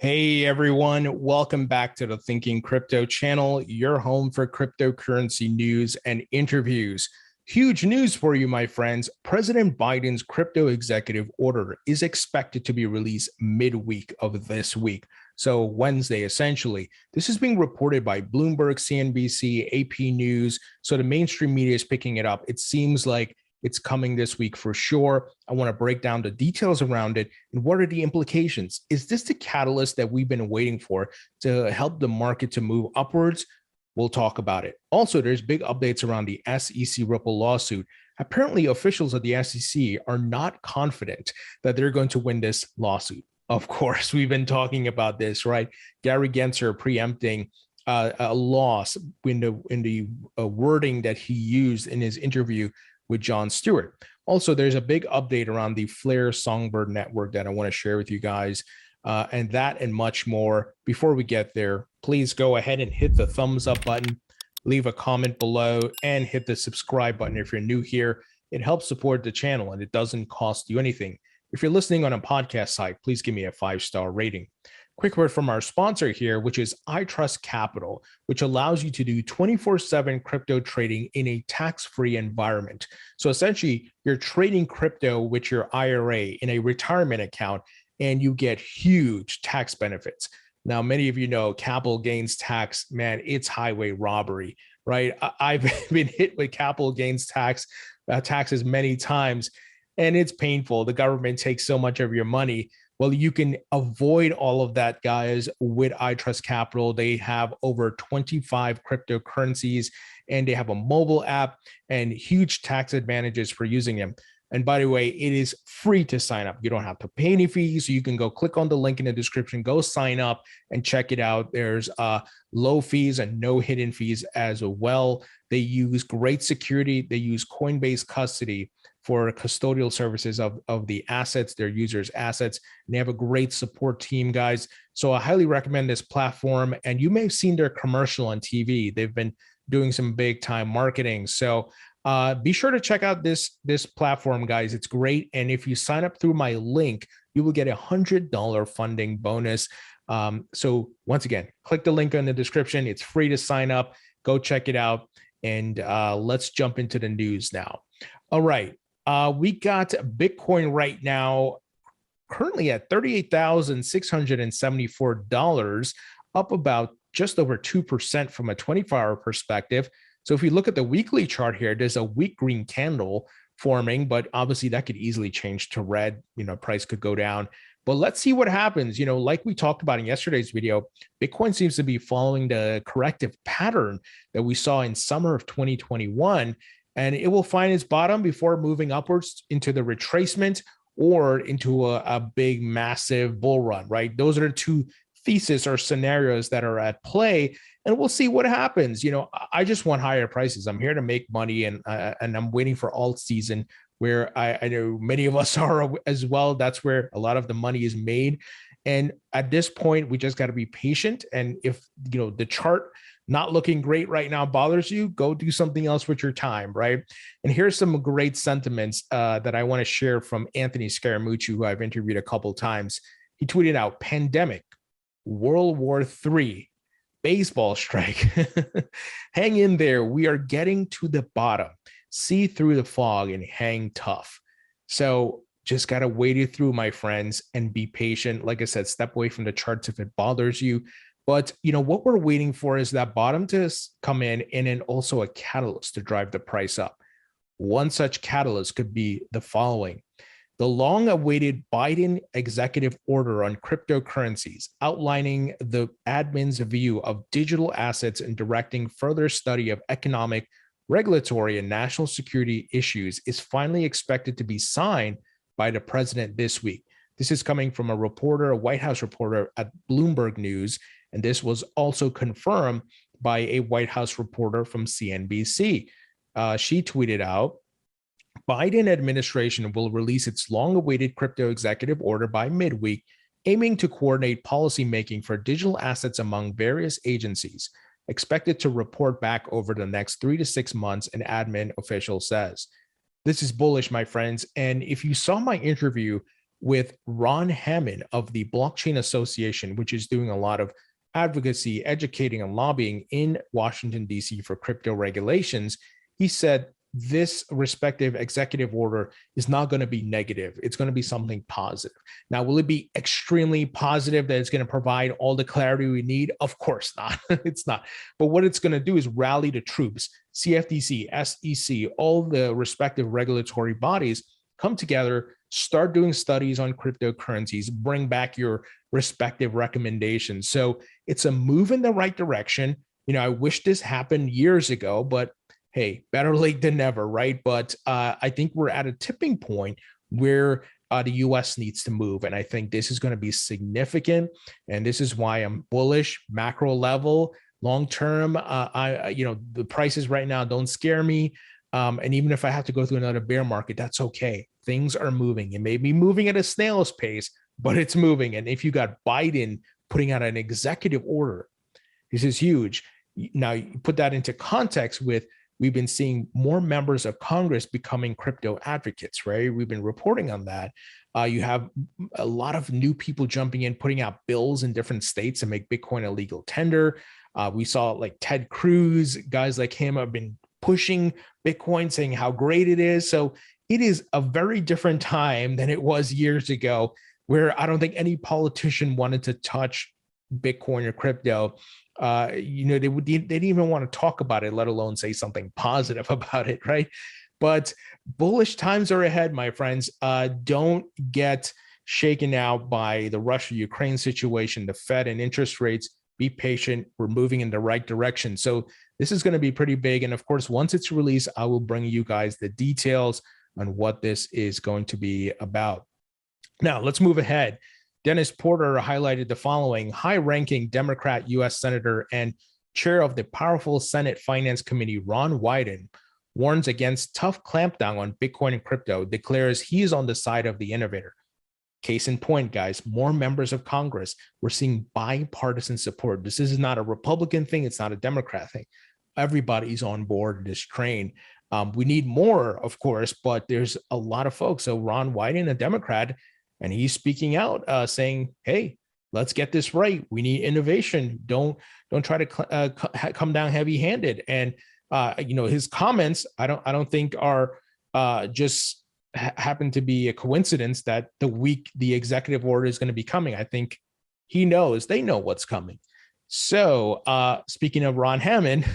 Hey everyone, welcome back to the Thinking Crypto channel, your home for cryptocurrency news and interviews. Huge news for you, my friends. President Biden's crypto executive order is expected to be released midweek of this week. So, Wednesday, essentially. This is being reported by Bloomberg, CNBC, AP News. So, the mainstream media is picking it up. It seems like it's coming this week for sure. I want to break down the details around it and what are the implications. Is this the catalyst that we've been waiting for to help the market to move upwards? We'll talk about it. Also, there's big updates around the SEC Ripple lawsuit. Apparently, officials of the SEC are not confident that they're going to win this lawsuit. Of course, we've been talking about this, right? Gary Gensler preempting a loss in the wording that he used in his interview with Jon Stewart. Also, there's a big update around the Flare Songbird network that I want to share with you guys, and that and much more. Before we get there, please go ahead and hit the thumbs up button, leave a comment below, and hit the subscribe button if you're new here. It helps support the channel and it doesn't cost you anything. If you're listening on a podcast site, please give me a 5-star rating. Quick word from our sponsor here, which is iTrust Capital, which allows you to do 24/7 crypto trading in a tax-free environment. So essentially, you're trading crypto with your IRA in a retirement account, and you get huge tax benefits. Now, many of you know capital gains tax, man, it's highway robbery, right? I've been hit with capital gains taxes many times, and it's painful. The government takes so much of your money. Well, you can avoid all of that, guys, with iTrust Capital. They have over 25 cryptocurrencies, and they have a mobile app and huge tax advantages for using them. And by the way, it is free to sign up. You don't have to pay any fees. So you can go click on the link in the description, go sign up and check it out. There's low fees and no hidden fees as well. They use great security. They use Coinbase custody for custodial services of the assets, their users' assets. And they have a great support team, guys. So I highly recommend this platform. And you may have seen their commercial on TV. They've been doing some big time marketing. So be sure to check out this platform, guys. It's great. And if you sign up through my link, you will get $100 funding bonus. So once again, click the link in the description. It's free to sign up. Go check it out. And let's jump into the news now. All right. We got Bitcoin right now currently at $38,674, up about just over 2% from a 24-hour perspective. So if you look at the weekly chart here, there's a weak green candle forming, but obviously that could easily change to red. Price could go down. But let's see what happens. Like we talked about in yesterday's video, Bitcoin seems to be following the corrective pattern that we saw in summer of 2021. And it will find its bottom before moving upwards into the retracement or into a big, massive bull run, right? Those are the two theses or scenarios that are at play. And we'll see what happens. I just want higher prices. I'm here to make money, and I'm waiting for alt season, where I know many of us are as well. That's where a lot of the money is made. And at this point, we just got to be patient. And if the chart not looking great right now bothers you, go do something else with your time, right? And here's some great sentiments that I want to share from Anthony Scaramucci, who I've interviewed a couple of times. He tweeted out, "Pandemic, World War III, baseball strike. Hang in there. We are getting to the bottom. See through the fog and hang tough." So just got to wait it through, my friends, and be patient. Like I said, step away from the charts if it bothers you. But what we're waiting for is that bottom to come in, and then also a catalyst to drive the price up. One such catalyst could be the following: the long-awaited Biden executive order on cryptocurrencies, outlining the admin's view of digital assets and directing further study of economic, regulatory, and national security issues, is finally expected to be signed by the president this week. This is coming from a White House reporter at Bloomberg News, and this was also confirmed by a White House reporter from CNBC. She tweeted out, "Biden administration will release its long-awaited crypto executive order by midweek, aiming to coordinate policymaking for digital assets among various agencies. Expected to report back over the next 3 to 6 months," an admin official says. This is bullish, my friends. And if you saw my interview with Ron Hammond of the Blockchain Association, which is doing a lot of advocacy, educating, and lobbying in Washington, D.C. for crypto regulations. He said this respective executive order is not going to be negative. It's going to be something positive. Now, will it be extremely positive that it's going to provide all the clarity we need? Of course not. It's not. But what it's going to do is rally the troops, CFTC, SEC, all the respective regulatory bodies come together, start doing studies on cryptocurrencies, bring back your respective recommendations. So it's a move in the right direction. I wish this happened years ago, but hey, better late than never, right? But I think we're at a tipping point where the U.S. needs to move. And I think this is going to be significant. And this is why I'm bullish, macro level, long term. The prices right now don't scare me. And even if I have to go through another bear market, that's okay. Things are moving. It may be moving at a snail's pace, but it's moving. And if you got Biden putting out an executive order, this is huge. Now, you put that into context with we've been seeing more members of Congress becoming crypto advocates, right? We've been reporting on that. You have a lot of new people jumping in, putting out bills in different states to make Bitcoin a legal tender. We saw like Ted Cruz, guys like him have been pushing Bitcoin, saying how great it is. So it is a very different time than it was years ago, where I don't think any politician wanted to touch Bitcoin or crypto. They didn't even want to talk about it, let alone say something positive about it, right? But bullish times are ahead, my friends. Don't get shaken out by the Russia-Ukraine situation, the Fed and interest rates. Be patient. We're moving in the right direction. So this is going to be pretty big. And of course, once it's released, I will bring you guys the details on what this is going to be about. Now, let's move ahead. Dennis Porter highlighted the following: high-ranking Democrat U.S. Senator and chair of the powerful Senate Finance Committee, Ron Wyden, warns against tough clampdown on Bitcoin and crypto, declares he is on the side of the innovator. Case in point, guys, more members of Congress. We're seeing bipartisan support. This is not a Republican thing. It's not a Democrat thing. Everybody's on board this train. We need more, of course, but there's a lot of folks. So Ron Wyden, a Democrat, and he's speaking out, saying, hey, let's get this right. We need innovation. Don't try to come down heavy-handed. And his comments, I don't think are just happen to be a coincidence that the executive order is going to be coming. I think he knows, they know what's coming. So speaking of Ron Hammond,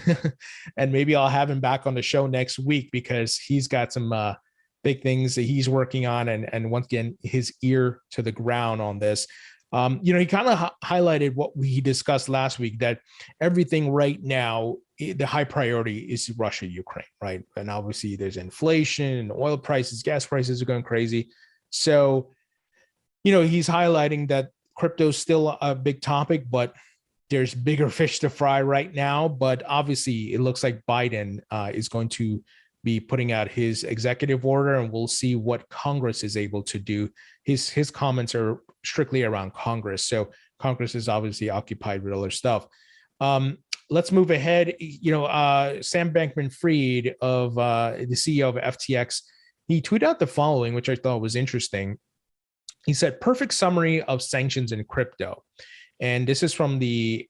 and maybe I'll have him back on the show next week because he's got some big things that he's working on, and once again, his ear to the ground on this. He kind of highlighted what we discussed last week, that everything right now, the high priority is Russia, Ukraine, right? And obviously there's inflation, oil prices, gas prices are going crazy. So, he's highlighting that crypto is still a big topic, but there's bigger fish to fry right now. But obviously it looks like Biden is going to be putting out his executive order, and we'll see what Congress is able to do. His comments are strictly around Congress. So Congress is obviously occupied with other stuff. Let's move ahead. Sam Bankman-Fried of the CEO of FTX, he tweeted out the following, which I thought was interesting. He said, perfect summary of sanctions in crypto. And this is from the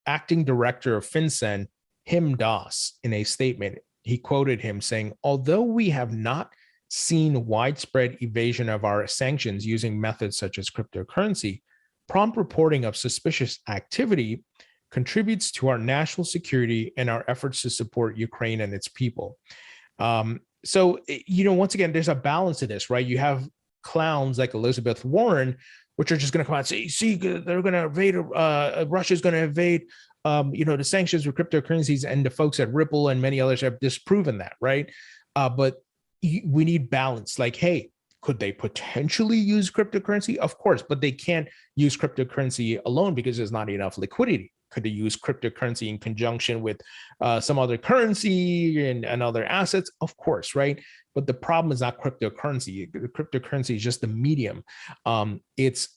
acting director of FinCEN, Him Das, in a statement. He quoted him saying, although we have not seen widespread evasion of our sanctions using methods such as cryptocurrency, prompt reporting of suspicious activity contributes to our national security and our efforts to support Ukraine and its people. So, once again, there's a balance to this, right? You have clowns like Elizabeth Warren, which are just going to come out and say, see, they're going to invade, Russia's going to invade, the sanctions with cryptocurrencies, and the folks at Ripple and many others have disproven that, right? But we need balance. Like, hey, could they potentially use cryptocurrency? Of course, but they can't use cryptocurrency alone because there's not enough liquidity. Could they use cryptocurrency in conjunction with some other currency and other assets? Of course, right? But the problem is not cryptocurrency. Cryptocurrency is just the medium. If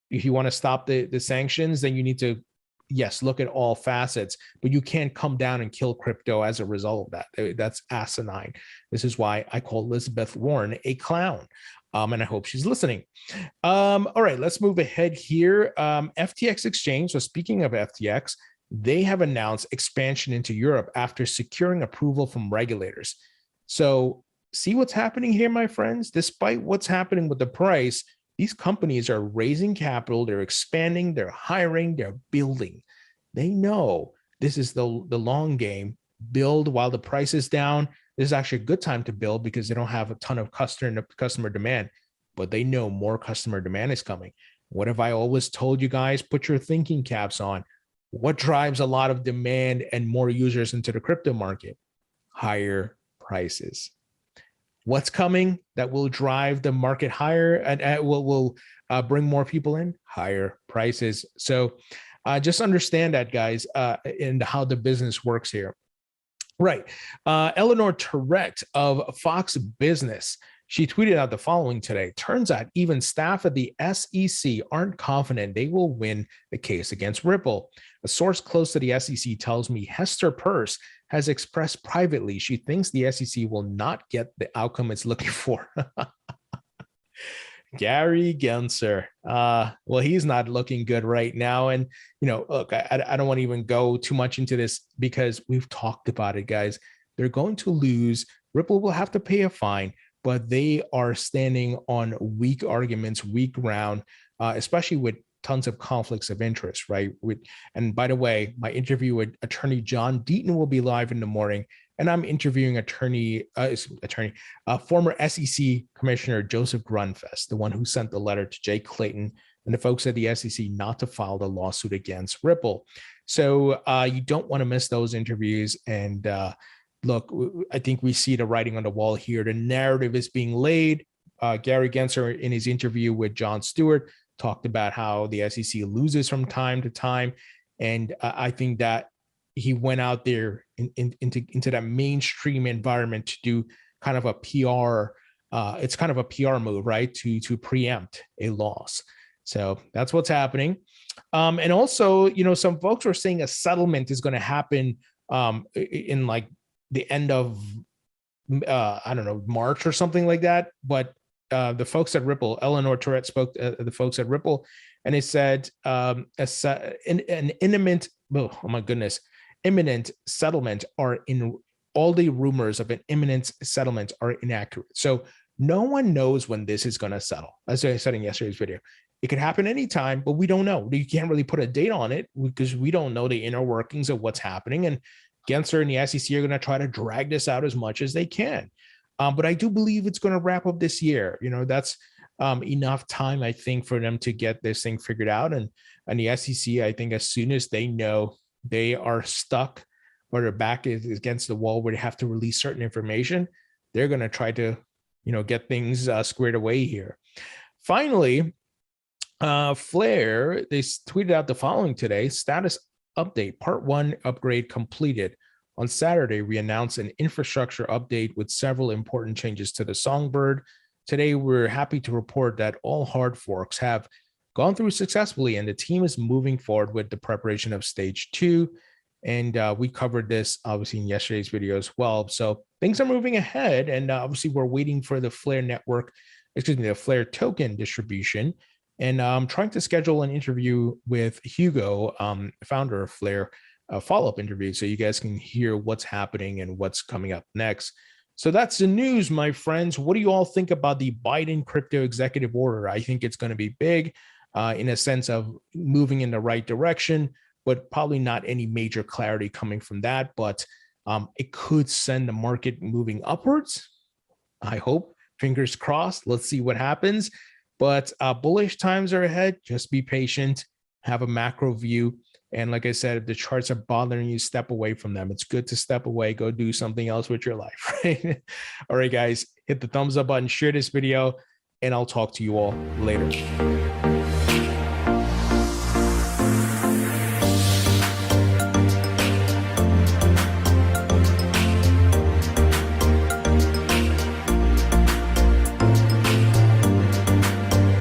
you want to stop the sanctions, then you need to, yes, look at all facets, but you can't come down and kill crypto as a result of that. That's asinine. This is why I call Elizabeth Warren a clown. And I hope she's listening. All right, let's move ahead here. FTX Exchange. So speaking of FTX, they have announced expansion into Europe after securing approval from regulators. So see what's happening here, my friends. Despite what's happening with the price, these companies are raising capital, they're expanding, they're hiring, they're building. They know this is the long game. Build while the price is down. This is actually a good time to build because they don't have a ton of customer demand, but they know more customer demand is coming. What have I always told you guys? Put your thinking caps on. What drives a lot of demand and more users into the crypto market? Higher prices. What's coming that will drive the market higher and will bring more people in? Higher prices. So just understand that, guys, and how the business works here. Right. Eleanor Terrett of Fox Business, she tweeted out the following today. Turns out even staff at the SEC aren't confident they will win the case against Ripple. A source close to the SEC tells me Hester Peirce has expressed privately she thinks the SEC will not get the outcome it's looking for. Gary Gensler. Well, he's not looking good right now. And, look, I don't want to even go too much into this because we've talked about it, guys. They're going to lose. Ripple will have to pay a fine, but they are standing on weak arguments, weak ground, especially with tons of conflicts of interest, right? And by the way, my interview with attorney John Deaton will be live in the morning. And I'm interviewing former SEC Commissioner Joseph Grunfest, the one who sent the letter to Jay Clayton and the folks at the SEC not to file the lawsuit against Ripple. So you don't want to miss those interviews. And look, I think we see the writing on the wall here. The narrative is being laid. Gary Gensler, in his interview with Jon Stewart, talked about how the SEC loses from time to time. And I think that he went out there into that mainstream environment to do kind of a PR. It's kind of a PR move, right? To preempt a loss. So that's what's happening. And also, some folks were saying a settlement is going to happen in like the end of, I don't know, March or something like that. But the folks at Ripple, Eleanor Terrett spoke to the folks at Ripple, and they said an imminent, oh my goodness, imminent settlement are in all the rumors of an imminent settlement are inaccurate. So no one knows when this is going to settle. As I said in yesterday's video, it could happen anytime, but we don't know. You can't really put a date on it because we don't know the inner workings of what's happening. And Gensler and the SEC are going to try to drag this out as much as they can. But I do believe it's going to wrap up this year. That's enough time, I think, for them to get this thing figured out. And the SEC, I think, as soon as they know they are stuck or their back is against the wall where they have to release certain information, they're going to try to, get things squared away here. Finally, Flare, they tweeted out the following today: status update, part 1 upgrade completed. On Saturday, we announced an infrastructure update with several important changes to the Songbird. Today, we're happy to report that all hard forks have gone through successfully, and the team is moving forward with the preparation of stage 2. And we covered this obviously in yesterday's video as well. So things are moving ahead, and obviously we're waiting for the Flare network, the Flare token distribution. And I'm trying to schedule an interview with Hugo, founder of Flare, a follow-up interview, so you guys can hear what's happening and what's coming up next. So that's the news, my friends. What do you all think about the Biden crypto executive order? I think it's going to be big in a sense of moving in the right direction, but probably not any major clarity coming from that. But it could send the market moving upwards. I hope, fingers crossed. Let's see what happens. But bullish times are ahead. Just be patient, have a macro view. And like I said, if the charts are bothering you, step away from them. It's good to step away, go do something else with your life, right? All right, guys, hit the thumbs up button, share this video, and I'll talk to you all later.